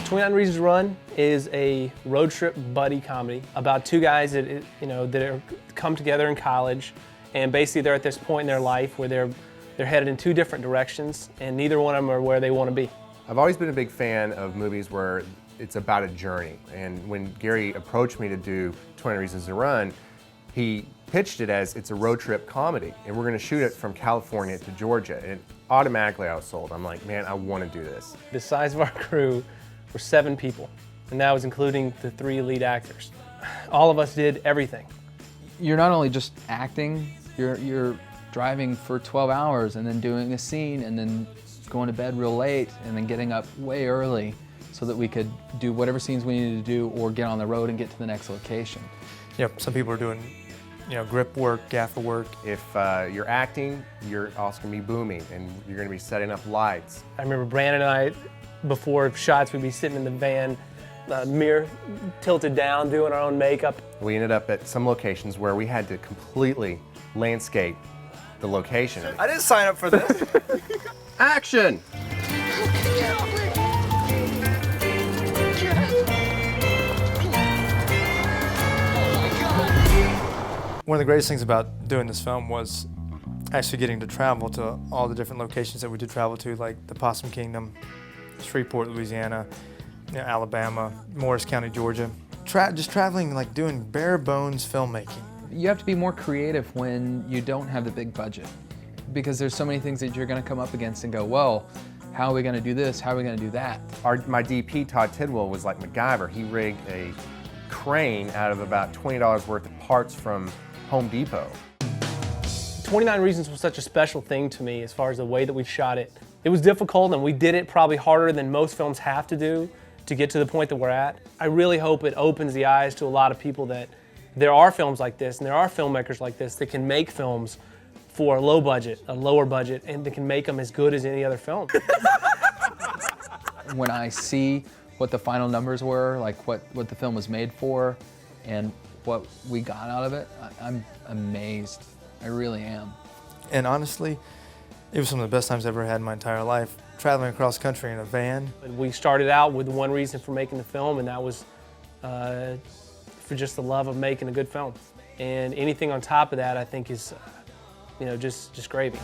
29 Reasons to Run is a road trip buddy comedy about two guys that are come together in college, and basically they're at this point in their life where they're headed in two different directions, and neither one of them are where they want to be. I've always been a big fan of movies where it's about a journey, and when Gary approached me to do 20 Reasons to Run, he pitched it as it's a road trip comedy, and we're going to shoot it from California to Georgia, and automatically I was sold. I'm like, man, I want to do this. The size of our crew were 7 people, and that was including the 3 lead actors. All of us did everything. You're not only just acting, you're driving for 12 hours and then doing a scene and then going to bed real late and then getting up way early so that we could do whatever scenes we needed to do or get on the road and get to the next location. Yep, some people are doing grip work, gaffer work. If you're acting, you're also going to be booming, and you're going to be setting up lights. I remember Brandon and I, before shots, we'd be sitting in the van, mirror tilted down, doing our own makeup. We ended up at some locations where we had to completely landscape the location. I didn't sign up for this. Action! One of the greatest things about doing this film was actually getting to travel to all the different locations that we did travel to, like the Possum Kingdom, Shreveport, Louisiana, Alabama, Morris County, Georgia. Just traveling, like doing bare bones filmmaking. You have to be more creative when you don't have the big budget, because there's so many things that you're going to come up against and go, well, how are we going to do this? How are we going to do that? My DP, Todd Tidwell, was like MacGyver. He rigged a crane out of about $20 worth of parts from Home Depot. 29 Reasons was such a special thing to me as far as the way that we shot it. It was difficult, and we did it probably harder than most films have to do to get to the point that we're at. I really hope it opens the eyes to a lot of people that there are films like this and there are filmmakers like this that can make films for a low budget, a lower budget, and that can make them as good as any other film. When I see what the final numbers were, like what the film was made for, and what we got out of it, I'm amazed. I really am. And honestly, it was some of the best times I've ever had in my entire life, traveling across country in a van. We started out with one reason for making the film, and that was for just the love of making a good film. And anything on top of that, I think, is just gravy.